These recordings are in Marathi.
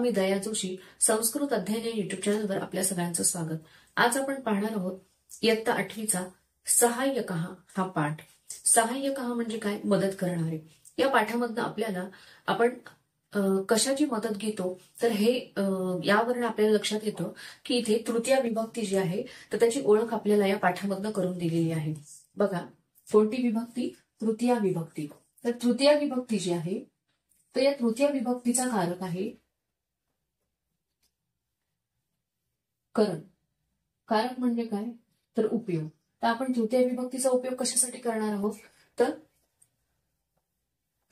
मी दया जोशी. संस्कृत अध्ययन या युट्यूब चॅनलवर आपल्या सगळ्यांचं स्वागत. आज आपण पाहणार आहोत इयत्ता 8वीचा सहाय्यक हा पाठ. सहाय्यक म्हणजे काय? मदत करणारे. या पाठामधनं आपल्याला आपण कशाची मदत घेतो तर हे यावरून आपल्याला लक्षात येतं की इथे तृतीय विभक्ती जी आहे तर त्याची ओळख आपल्याला या पाठामधनं करून दिलेली आहे. बघा, कोणती विभक्ती? तृतीय विभक्ती. तर तृतीय विभक्ती जी आहे तर या तृतीय विभक्तीचा कारक आहे करण. कारक म्हणजे काय? तर उपयोग. तर आपण तृतीय विभक्तीचा उपयोग कशासाठी करणार आहोत तर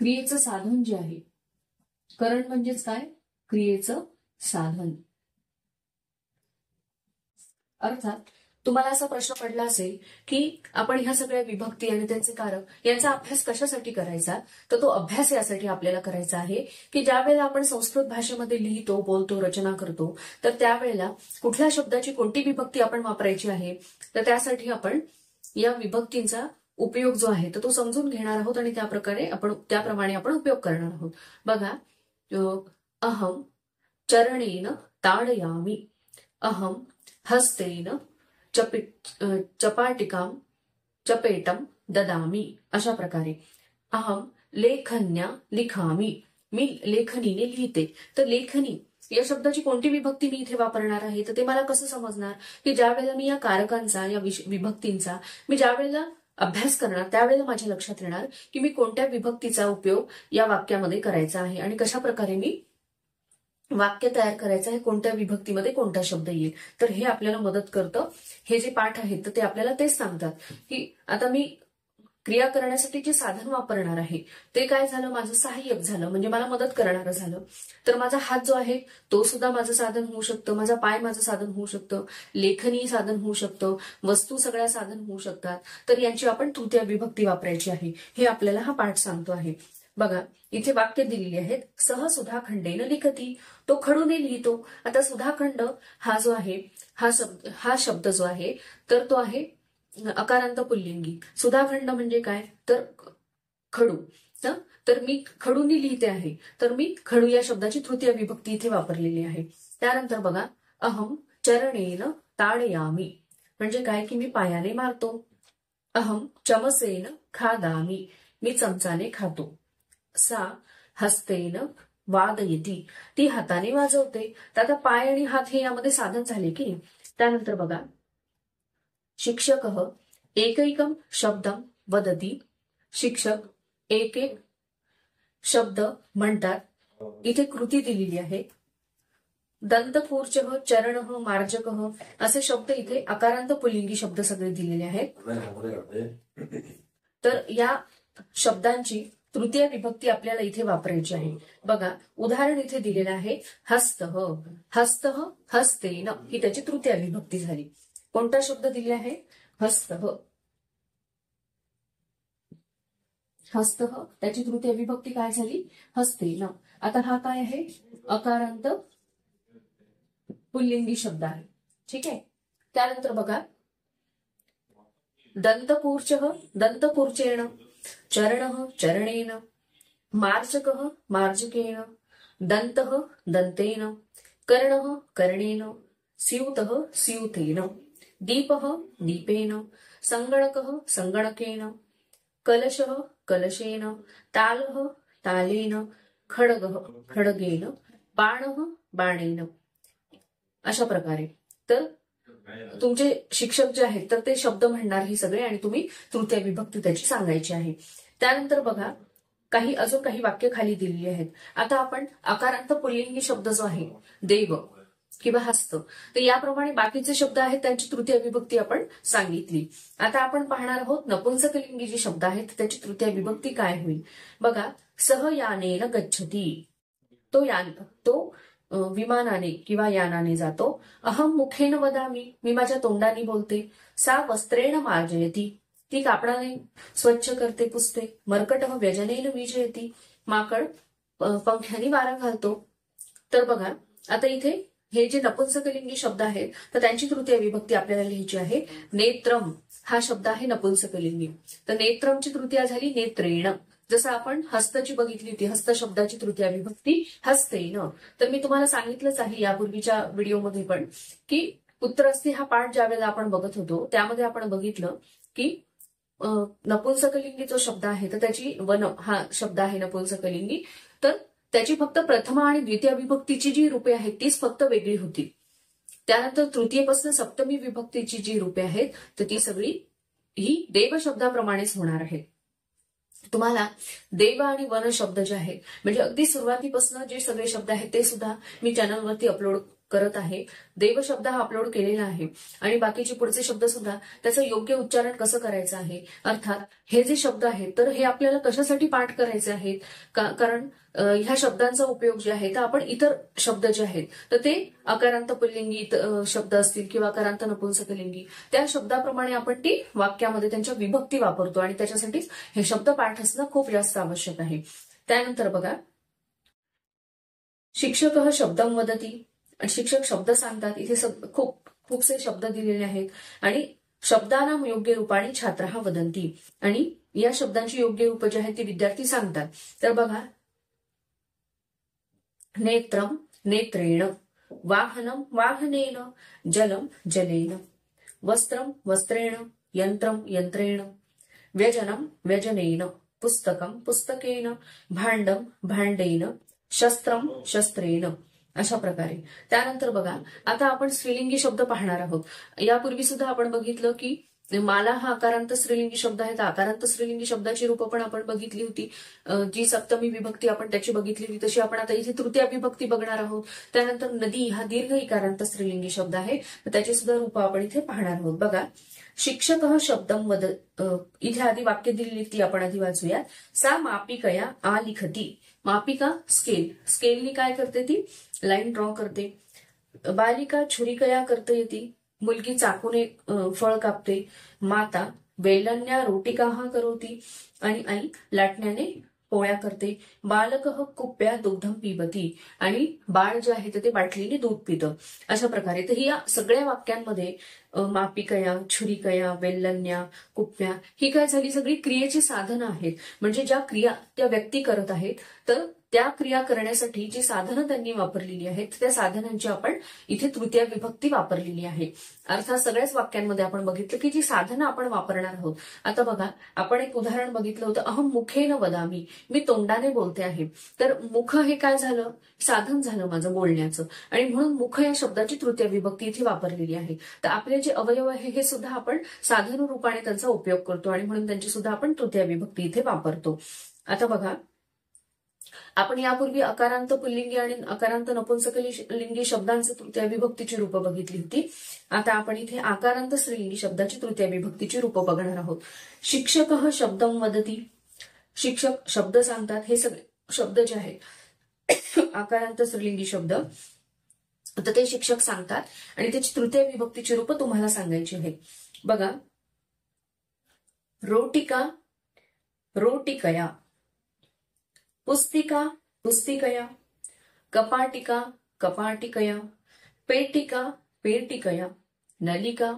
क्रियेचं साधन जे आहे. करण म्हणजेच काय? क्रियेचं साधन. अर्थात तुम्हाला असा प्रश्न पडला असेल की आपण ह्या सगळ्या विभक्ती आणि त्यांचे कारक यांचा अभ्यास कशासाठी करायचा, तर तो अभ्यास यासाठी आपल्याला करायचा आहे की ज्या वेळेला आपण संस्कृत भाषेमध्ये लिहितो, बोलतो, रचना करतो तर त्यावेळेला कुठल्या शब्दाची कोणती विभक्ती आपण वापरायची आहे तर त्यासाठी आपण या विभक्तींचा उपयोग जो आहे तर तो समजून घेणार आहोत आणि त्याप्रमाणे आपण उपयोग करणार आहोत. बघा, अहम चरणेन ताडयामि, अहम हस्तेन चपाटिकाम चपेटम ददामी. अशा प्रकारे अहम लेखन्या लिखामी, मी लेखनीने लिहिते. तर लेखनी या शब्दाची कोणती विभक्ती मी इथे वापरणार आहे तर ते मला कसं समजणार की ज्या वेळेला मी या कारकांचा या विभक्तींचा मी ज्या वेळेला अभ्यास करणार त्यावेळेला माझ्या लक्षात येणार की मी कोणत्या विभक्तीचा उपयोग या वाक्यामध्ये करायचा आहे आणि कशा प्रकारे मी वाक्य तयार करायचं आहे, कोणत्या विभक्तीमध्ये कोणता शब्द येईल. तर हे आपल्याला मदत करतं. हे जे पाठ आहेत तर ते आपल्याला तेच सांगतात की आता मी क्रिया करण्यासाठी जे साधन वापरणार आहे ते काय झालं? माझं सहाय्यक झालं, म्हणजे मला मदत करणारं झालं. तर माझा हात जो आहे तो सुद्धा माझं साधन होऊ शकतं, माझा पाय माझं साधन होऊ शकतं, लेखनी साधन होऊ शकतं, वस्तू सगळ्या साधन होऊ शकतात. तर यांची आपण तृतीय विभक्ती वापरायची आहे हे आपल्याला हा पाठ सांगतो आहे. बघा, इथे वाक्य दिलेली आहेत. सह सुधाखंडेन लिखती, तो खडूने लिहितो. आता सुधाखंड हा जो आहे हा शब्द जो आहे तर तो आहे अकारांत पुल्लिंगी. सुधाखंड म्हणजे काय तर खडू. तर मी खडूनी लिहिते आहे तर मी खडू या शब्दाची तृतीय विभक्ती इथे वापरलेली आहे. त्यानंतर बघा, अहम चरणेन ताडयामी म्हणजे काय की मी पायाने मारतो. अहम चमसेन खादामी, मी चमचाने खातो. सा हस्तेन वादयती, ती हाताने वाजवते. तर आता पाय आणि हात हे यामध्ये साधन झाले की. त्यानंतर बघा, शिक्षकः एकैकं शब्दं वदति, शिक्षक एक एक शब्द म्हणतात. इथे कृती दिलेली आहे. दंतकूर्चः चरणः मार्जकः असे शब्द इथे अकारांत पुल्लिंगी शब्द सगळे दिलेले आहेत. तर या शब्दांची तृतीय विभक्ती आपल्याला इथे वापरायची आहे. बघा, उदाहरण इथे दिलेलं आहे. हस्तः, हस्तः हस्तेन ही त्याची तृतीय विभक्ती झाली. कोणता शब्द दिला आहे? हस्तः. हस्तः त्याची तृतीय विभक्ती काय झाली? हस्तेन. आता हा काय आहे? अकारांत पुल्लिंगी शब्द आहे. ठीक आहे. त्यानंतर बघा, दंतकूर्चः दंतकूर्चेण, चरणः चरणेन, मार्जकः मार्जकेन, दन्तः दन्तेन, कर्णः कर्णेन, स्यूतः स्यूतेन, दीपः दीपेन, संगणकः संगणकेन, कलशः कलशेन, तालः तालेन, खड्गः खड्गेन, बाणः बाणेन. अशा प्रकारे तर तुमचे शिक्षक जे आहेत तर ते शब्द म्हणणार हे सगळे आणि तुम्ही तृतीय विभक्ती त्याची सांगायची आहे. त्यानंतर बघा, अजून काही वाक्य खाली दिलेली आहेत. आता आपण अकारांत पुल्लिंगी शब्द जो आहे देव किंवा हस्त, तर याप्रमाणे बाकीचे शब्द आहेत त्यांची तृतीय विभक्ती आपण सांगितली. आता आपण पाहणार आहोत नपुंसकलिंगी जे शब्द आहेत त्याची तृतीय विभक्ती काय होईल. बघा, सह यानेन गच्छति, तो विमानाने किंवा यानाने जातो. अहम मुखेन वदामी, मी माझ्या तोंडाने बोलते. सा वस्त्रेण मार्जयती, ती कापडाने स्वच्छ करते, पुसते. मर्कटः व्यजनेन विजयती, माकड पंख्याने वारा घालतो. तर बघा, आता इथे हे जे नपुंसकलिंगी शब्द आहेत तर त्यांची तृतीय विभक्ती आपल्याला लिहायची आहे. नेत्रम हा शब्द आहे नपुंसकलिंगी. तर नेत्रमची तृतीय झाली नेत्रेण. जसं आपण हस्तची बघितली होती, हस्त शब्दाची तृतीय विभक्ती हस्तेन. तर मी तुम्हाला सांगितलंच आहे यापूर्वीच्या व्हिडिओमध्ये पण की पुत्रस्ती हा पाठ ज्यावेळेला आपण बघत होतो त्यामध्ये आपण बघितलं की नपुंसकलिंगी जो शब्द आहे तर त्याची वन हा शब्द आहे नपुंसकलिंगी, तर त्याची फक्त प्रथम आणि द्वितीय विभक्तीची जी रूपे आहेत तीच फक्त वेगळी होती. त्यानंतर तृतीयपासून सप्तमी विभक्तीची जी रूपे आहेत तर ती सगळी ही देव शब्दाप्रमाणेच होणार आहे. तुम्हाला देव आणि वन शब्द जे आहेत म्हणजे अगदी सुरुवातीपासून जे सगळे शब्द आहेत ते सुद्धा मी चॅनलवरती अपलोड करत आहे. देव शब्द हा अपलोड केलेला आहे आणि बाकीचे पुढचे शब्द सुद्धा त्याचं योग्य उच्चारण कसं करायचं आहे, अर्थात हे जे शब्द आहेत तर हे आपल्याला कशासाठी पाठ करायचे आहेत, कारण ह्या शब्दांचा उपयोग जे आहे तर आपण इतर शब्द जे आहेत तर ते अकारांत पुल्लिंगी शब्द असतील किंवा अकारांत नपुंसकलिंगी त्या शब्दाप्रमाणे आपण ती वाक्यामध्ये त्यांच्या विभक्ती वापरतो आणि त्याच्यासाठीच हे शब्द पाठ असणं खूप जास्त आवश्यक आहे. त्यानंतर बघा, शिक्षक शब्दम वदती, शिक्षक शब्द सांगतात. इथे खूपसे शब्द दिलेले आहेत आणि शब्दानाम योग्य रूपाने छात्र हा वदंती, आणि या शब्दांची योग्य रूप जे आहेत ते विद्यार्थी सांगतात. तर बघा, नेत्रम नेत्रेण, वाहनम वाहनेन, जलम जलेन, वस्त्रम वस्त्रेण, यंत्रम यंत्रेण, व्यजनम व्यजनेन, पुस्तकम पुस्तकेन, भांडम भांडेन, शस्त्रम शस्त्रेण, अशा प्रकारे. त्यानंतर बघा, आता आपण स्त्रीलिंगी शब्द पाहणार आहोत. यापूर्वी सुद्धा आपण बघितलं की माला हा आकारांत स्त्रीलिंगी शब्द आहे, तर आकारांत स्त्रीलिंगी शब्दाची रूप पण आपण बघितली होती. जी सप्तमी विभक्ती आपण त्याची बघितली होती तशी आपण आता इथे तृतीय विभक्ती बघणार आहोत. त्यानंतर नदी हा दीर्घ इकारांत स्त्रीलिंगी शब्द आहे, तर त्याची सुद्धा रूप आपण इथे पाहणार आहोत. बघा, शिक्षक शब्दम वद, इथे आधी वाक्य दिलेली ती आपण आधी वाचूयात. सा मापिकया आलिखती, मापिका स्केल, स्केलनी काय करते ती लाईन ड्रॉ करते. बालिका छुरिकया करते येते, मुलगी चाकूने फळ कापते. माता वेलन्या रोटिका करोती, आणि आई लाटण्याने पोळ्या करते. बालक कुप्प्या दुग्धम पिबती, आणि बाळ जे आहे ते बाटलीने दूध पितं. अशा प्रकारे तर ही या सगळ्या वाक्यांमध्ये मापिकया, छुरिकया, वेल्लन्या, कुप्प्या ही काय झाली सगळी क्रियेची साधनं आहेत. म्हणजे ज्या क्रिया त्या व्यक्ती करत आहेत तर त्या क्रिया करण्यासाठी जी साधनं त्यांनी वापरलेली आहेत त्या साधनांची आपण इथे तृतीय विभक्ती वापरलेली आहे. अर्थात सगळ्याच वाक्यांमध्ये आपण बघितलं की जी साधनं आपण वापरणार आहोत. आता बघा, आपण एक उदाहरण बघितलं होतं, अहम मुखेन वदामी, मी तोंडाने बोलते आहे. तर मुख हे काय झालं, साधन झालं माझं बोलण्याचं, आणि म्हणून मुख या शब्दाची तृतीय विभक्ती इथे वापरलेली आहे. तर आपले जे अवयव आहे हे सुद्धा आपण साधन रूपाने त्यांचा उपयोग करतो आणि म्हणून त्यांची सुद्धा आपण तृतीय विभक्ती इथे वापरतो. आता बघा, आपण यापूर्वी अकारांत पुल्लिंगी आणि अकारांत नपुंसकलिंगी शब्दांचे तृतीय विभक्तीची रूप बघितली होती. आता आपण इथे आकारांत स्त्रीलिंगी शब्दाची तृतीय विभक्तीची रूप बघणार आहोत. शिक्षक शब्दम वदती, शिक्षक शब्द सांगतात. हे सगळे शब्द जे आहेत आकारांत स्त्रीलिंगी शब्द तर ते शिक्षक सांगतात आणि त्याची तृतीय विभक्तीची रूप तुम्हाला सांगायची आहे. बघा, रोटिका रोटिकया, पुस्तिका पुस्तिकया, कपाटिका कपाटिकया, पेटिका पेटिकया, नलिका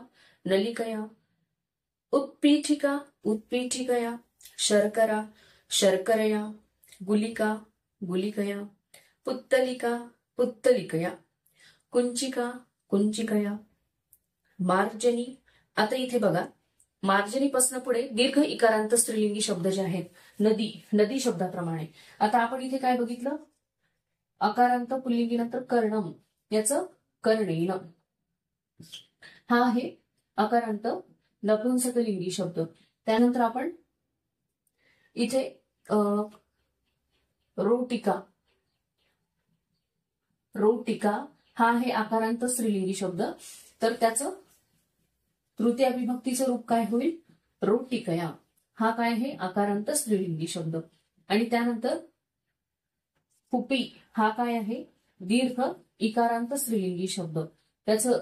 नलिकया, उत्पीठिका उत्पीठिकया, शर्करा शर्करया, गुलिका गुलिकया, पुत्तलिका पुत्तलिकया, कुंचिका कुंचिकया, मार्जनी. आता इथे बघा, मार्जनीपासून पुढे दीर्घ इकारांत स्त्रीलिंगी शब्द जे आहेत नदी, नदी शब्दाप्रमाणे. आता आपण इथे काय बघितलं, अकारांत पुल्लिंगी नंतर कर्णम, याचं कर्णेन, हा आहे अकारांत नपुंसकलिंगी शब्द. त्यानंतर आपण इथे रोटिका रोटिका हा आहे आकारांत स्त्रीलिंगी शब्द, तर त्याचं तृतीय विभक्तीचं रूप काय होईल, रोटिकया. हा काय आहे आकारांत स्त्रीलिंगी शब्द. आणि त्यानंतर पुपी हा काय आहे दीर्घ इकारांत स्त्रीलिंगी शब्द, त्याचं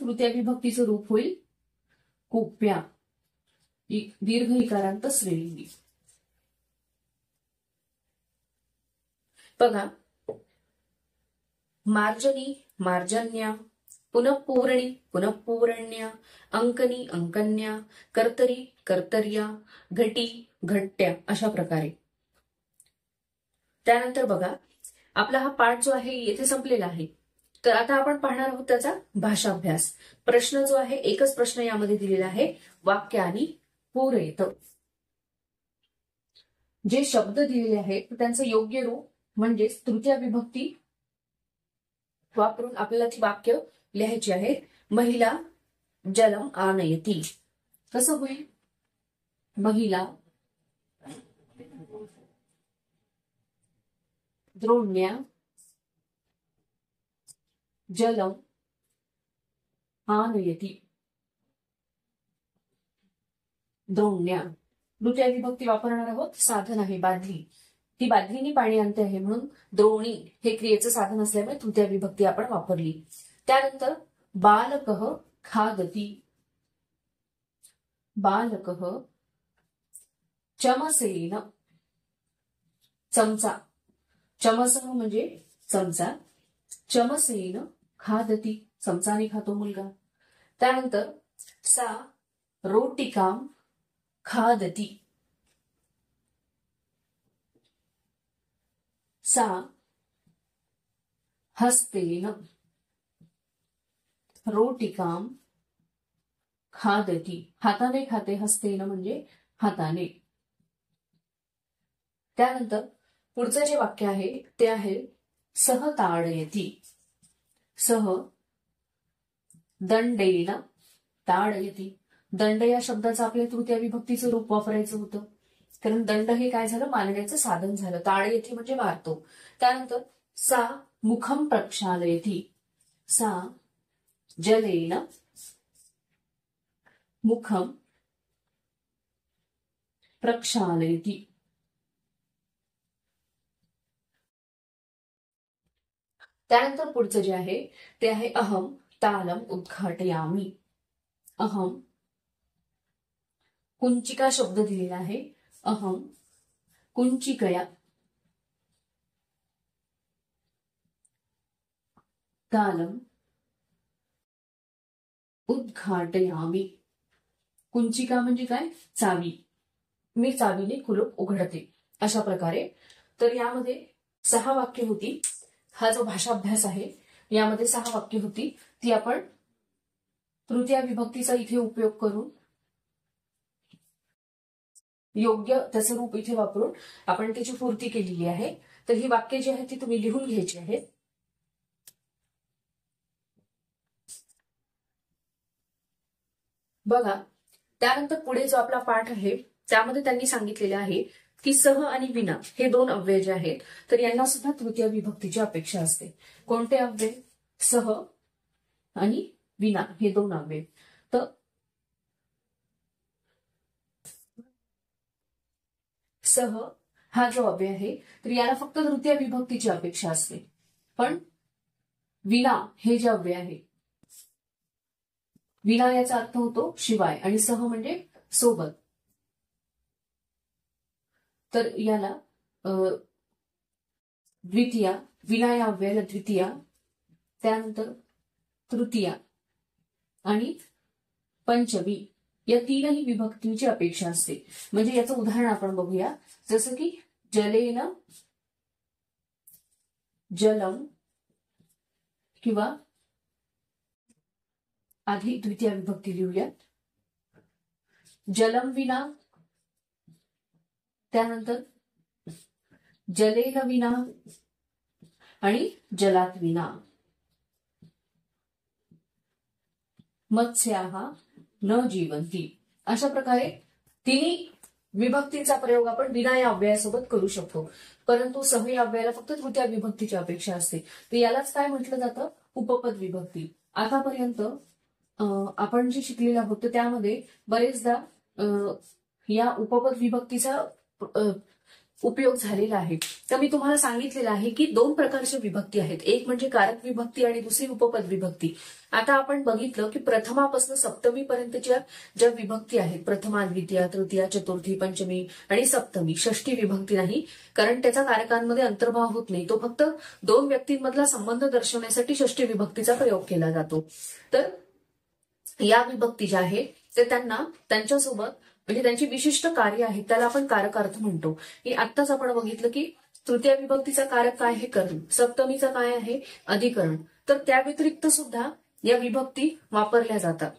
तृतीय विभक्तीचं रूप होईल कुप्प्या, दीर्घ इकारांत स्त्रीलिंगी. बघा, मार्जनी मार्जन्या, पुनःपूरणी पुनःपूरण्या, अंकनी अंकन्या, कर्तरी कर्तर्या, घटी घट्ट्या अशा प्रकारे. त्यानंतर बघा आपला हा पाठ जो आहे येथे संपलेला आहे. तर आता आपण पाहणार आहोत त्याचा भाषाभ्यास. प्रश्न जो आहे एकच प्रश्न यामध्ये दिलेला आहे, वाक्यानी पूरयत. जे शब्द दिलेले आहेत त्यांचं योग्य रूप म्हणजेच तृतीय विभक्ती वापरून आपल्याला ती वाक्य लिहायची आहेत. महिला जलम आनयती. कसं होईल? महिला द्रोण्या जलम आनयती. द्रोण्या तृतीय विभक्ती वापरणार आहोत. साधन आहे बादली. ती बादलीने पाणी आणते आहे म्हणून द्रोणी हे क्रियेचं साधन असल्यामुळे तृतीय विभक्ती आपण वापरली. त्यानंतर बालकः खादती. बालकः चमसेन चमचा. चमसः म्हणजे चमचा. चमसेन खादती चमचाने खातो मुलगा. त्यानंतर सा रोटिकाम खादती. सा हस्तेन रोटिकाम खादती. हाताने खाते. हस्तेन म्हणजे हाताने. त्यानंतर पुढचं जे वाक्य आहे ते आहे सह ताडयती. सह दंडेन ताडयती. दंड या शब्दाचं आपल्या तृतीय विभक्तीचं रूप वापरायचं होतं, कारण दंड हे काय झालं? मारण्याचं साधन झालं. ताडयती म्हणजे मारतो. त्यानंतर सा मुखम प्रक्षालयती. सा जलेन मुखम प्रक्षालयती. त्यानंतर पुढचं जे आहे ते आहे अहम तालम उद्घाटयामी. अहम कुंचिका शब्द दिलेला आहे. अहम कुंचिकया तालम उद्घाटयामी. कुंचिका म्हणजे काय? चावी. मी चावीने कुलूप उघडते अशा प्रकारे. तर यामध्ये 6 वाक्य होती. हा जो भाषाभ्यास आहे यामध्ये 6 वाक्य होती. ती आपण तृतीय विभक्तीचा इथे उपयोग करून योग्य त्याचं रूप इथे वापरून आपण त्याची पूर्ती केलेली आहे. तर ही वाक्य जी आहेत ती तुम्ही लिहून घ्यायची आहेत. बघा त्यानंतर पुढे जो आपला पाठ आहे त्यामध्ये त्यांनी सांगितलेले आहे की सह आणि विना हे 2 अव्यय जे आहेत तर यांना सुद्धा तृतीय विभक्तीची अपेक्षा असते. कोणते अव्यय? सह आणि विना हे 2 अव्यय. तर सह हा जो अव्यय आहे तर याला फक्त तृतीय विभक्तीची अपेक्षा असते. पण विना हे जे अव्यय आहे, विना याचा अर्थ होतो शिवाय आणि सह म्हणजे सोबत. तर याला द्वितीया, विना या अव्ययाला द्वितीया, त्यानंतर तृतीया आणि पंचमी या 3ही विभक्तींची अपेक्षा असते. म्हणजे याचं उदाहरण आपण बघूया. जसं की जलेन जलम किंवा आधी द्वितीय विभक्ती लिहूयात. जलम विना, त्यानंतर जलेन विना आणि जलात विना. मत्स्याः न जीवन्ति. अशा प्रकारे 3 विभक्तींचा प्रयोग आपण विना या अव्ययासोबत करू शकतो. परंतु सह या अव्ययाला फक्त तृतीय विभक्तीची अपेक्षा असते. तर यालाच काय म्हटलं जातं? उपपद विभक्ती. आतापर्यंत आपण जे शिकलेलं आहोत त्यामध्ये बरेचदा या उपपद विभक्तीचा उपयोग झालेला आहे. तर मी तुम्हाला सांगितलेलं आहे की दोन प्रकारच्या विभक्ती आहेत, एक म्हणजे कारक विभक्ती आणि दुसरी उपपद विभक्ती. आता आपण बघितलं की प्रथमापासून सप्तमी पर्यंतच्या ज्या विभक्ती आहेत, प्रथमा, द्वितीया, तृतीया, चतुर्थी, पंचमी आणि सप्तमी, षष्ठी विभक्ती नाही, कारण त्याचा कारकांमध्ये अंतर्भाव होत नाही. तो फक्त दोन व्यक्तींमधला संबंध दर्शवण्यासाठी षष्ठी विभक्तीचा प्रयोग केला जातो. तर या विभक्ती ज्या आहेत ते त्यांना त्यांच्यासोबत म्हणजे त्यांची विशिष्ट कार्य आहेत, त्याला आपण कारकार्थ म्हणतो. की आत्ताच आपण बघितलं की तृतीय विभक्तीचा कारक काय आहे, करण. सप्तमीचा काय आहे, अधिकरण. तर त्या व्यतिरिक्त सुद्धा या विभक्ती वापरल्या जातात.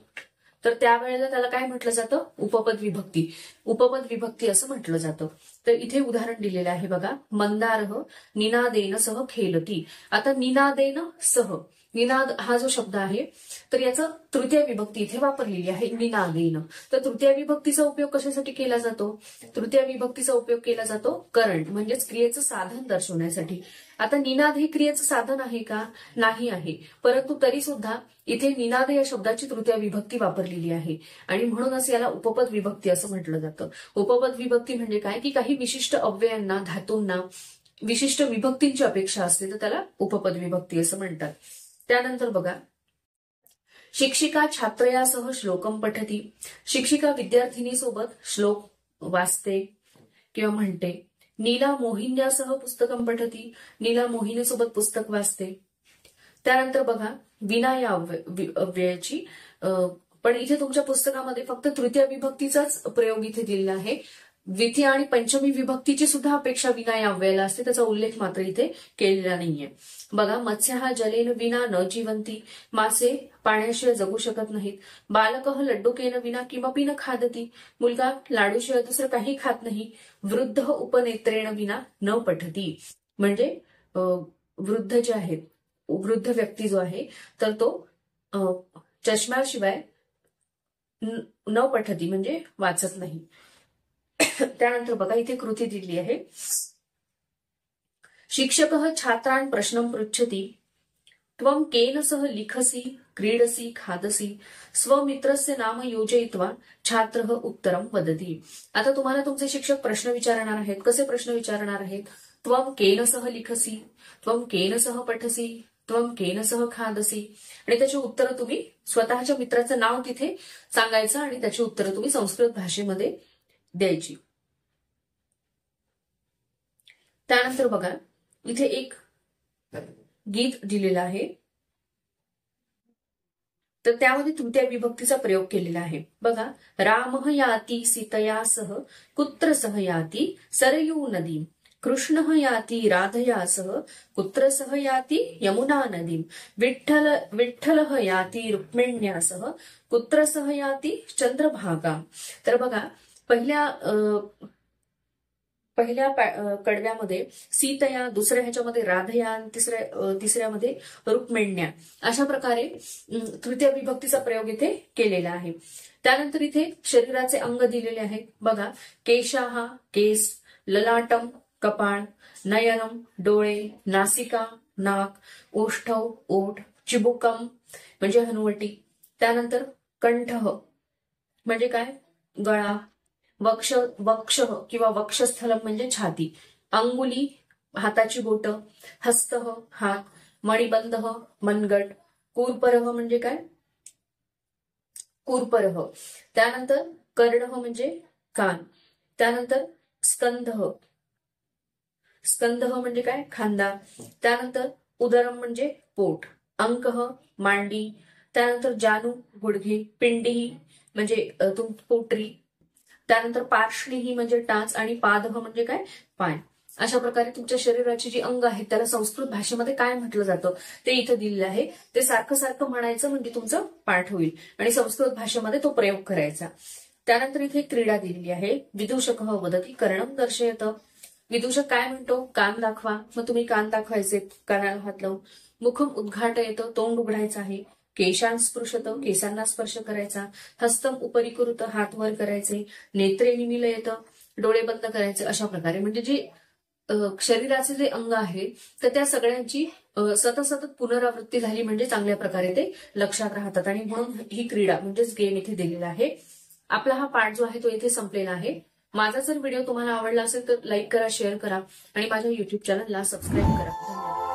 तर त्यावेळेला त्याला काय म्हटलं जातं, उपपद विभक्ती. उपपद विभक्ती असं म्हटलं जातं. तर इथे उदाहरण दिलेलं आहे बघा, मंदारह निनादेन सह खेलती. आता निनादेन सह, निनाद हा जो शब्द आहे तर याचं तृतीय विभक्ती इथे वापरलेली आहे, निनादेन. तर तृतीय विभक्तीचा उपयोग कशासाठी केला जातो, तृतीय विभक्तीचा उपयोग केला जातो करण म्हणजेच क्रियेचं साधन दर्शवण्यासाठी. आता निनाद हे क्रियेचं साधन आहे का, नाही आहे, परंतु तरी सुद्धा इथे निनाद या शब्दाची तृतीय विभक्ती वापरलेली आहे आणि म्हणूनच याला उपपद विभक्ती असं म्हटलं जातं. उपपद विभक्ती म्हणजे काय की काही विशिष्ट अव्ययांना, धातूंना विशिष्ट विभक्तींची अपेक्षा असते, तर त्याला उपपद विभक्ती असं म्हणतात. त्यानंतर बघा, शिक्षिका छात्रयासह श्लोकम पठती. शिक्षिका विद्यार्थिनीसोबत श्लोक वाचते किंवा म्हणते. नीला मोहिन्यासह पुस्तकम पठती. नीला मोहिनीसोबत पुस्तक वाचते. त्यानंतर बघा, विना या अव्ययाची, पण इथे तुमच्या पुस्तकामध्ये फक्त तृतीय विभक्तीचाच प्रयोग इथे दिलेला आहे. द्वितीय आणि पंचमी विभक्तीची सुद्धा अपेक्षा विना या अव्ययाला असते, त्याचा उल्लेख मात्र इथे केलेला नाहीये. बघा, मत्स्य हा जलेन विना न जीवंती. मासे पाण्याशिवाय जगू शकत नाहीत. बालकः लड्डुकेन विना किमपि न खादती. मुलगा लाडूशिवाय दुसरं काही खात नाही. वृद्ध उपनेत्रेण विना न पठती. म्हणजे वृद्ध जे आहेत, वृद्ध व्यक्ती जो आहे तर तो चष्म्याशिवाय न पठती म्हणजे वाचत नाही. त्यानंतर बघा, इथे कृती दिली आहे. शिक्षकः छात्रान् प्रश्नं पृच्छति. त्वं केन सह लिखसि, क्रीडसि, खादसि. स्वमित्रस्य नाम योजयित्वा छात्रः उत्तरं वदति. आता तुम्हाला तुमचे शिक्षक प्रश्न विचारणार आहेत. कसे प्रश्न विचारणार आहेत, त्वं केन सह लिखसि, त्वं केन सह पठसि, त्वं केन सह खादसि. आणि त्याची उत्तरं तुम्ही स्वतःच्या मित्राचं नाव तिथे सांगायचं आणि त्याची उत्तरं तुम्ही संस्कृत भाषेमध्ये द्यायची. त्यानंतर बघा, इथे एक गीत दिलेलं आहे, तर त्यामध्ये तृतीय विभक्तीचा प्रयोग केलेला आहे. बघा, रामः याति सीतया सह कुत्र सह याति सरयू नदीम. कृष्णः याति राधया सह कुत्र सह याति यमुना नदीम. विठ्ठलः याति रुक्मिण्या सह कुत्र सह याति चंद्रभागा. तर बघा, पहिल्या कडव्यामध्ये सीतया, दुसऱ्या ह्याच्यामध्ये राधया आणि तिसऱ्यामध्ये रुक्मिण्या, अशा प्रकारे तृतीय विभक्तीचा प्रयोग इथे केलेला आहे. त्यानंतर इथे शरीराचे अंग दिलेले आहेत. बघा, केशाहा केस, ललाटम कपाळ, नयनम डोळे, नासिका नाक, ओष्ठव ओठ, चिबुकम म्हणजे हनुवटी. त्यानंतर कंठः म्हणजे काय, गळा. वक्ष किंवा वक्षस्थलम म्हणजे छाती. अंगुली हाताची बोट. हस्तः हात. मणिबंधः मनगट. कूर्परः म्हणजे काय, कूर्परः. त्यानंतर कर्णः म्हणजे कान. त्यानंतर स्कंधः, स्कंधः म्हणजे काय, खांदा. त्यानंतर उदरम म्हणजे पोट. अंकः मांडी. त्यानंतर जानू गुडघे. पिंडी म्हणजे पोटरी. त्यानंतर पार्श्वही म्हणजे टाच आणि पादः म्हणजे काय, पाय. अशा प्रकारे तुमच्या शरीराची जी अंग आहेत त्याला संस्कृत भाषेमध्ये काय म्हटलं जातं ते इथं दिलेलं आहे. ते सारखं सारखं म्हणायचं म्हणजे तुमचं पाठ होईल आणि संस्कृत भाषेमध्ये तो प्रयोग करायचा. त्यानंतर इथे क्रीडा दिलेली आहे. विदूषकः वदति कर्णम दर्शयत. विदूषक काय म्हणतो, कान दाखवा. मग तुम्ही कान दाखवायचे, कानाला हात लावून. मुखम उद्घाटयत, तोंड उघडायचं आहे. केशां स्पृशत, केसांना स्पर्श करायचा. हस्तम उपरी कुरुत, हात वर करायचे. नेत्रे निमीलयत, डोळे बंद करायचे. अशा प्रकारे म्हणजे जे शरीराचे जे अंग आहे तर त्या सगळ्यांची सतत पुनरावृत्ती झाली म्हणजे चांगल्या प्रकारे ते लक्षात राहतात. आणि म्हणून ही क्रीडा म्हणजेच गेम इथे दिलेला आहे. आपला हा पाठ जो आहे तो इथे संपलेला आहे. माझा जर व्हिडिओ तुम्हाला आवडला असेल तर लाईक करा, शेअर करा आणि माझ्या युट्यूब चॅनलला सबस्क्राईब करा. धन्यवाद.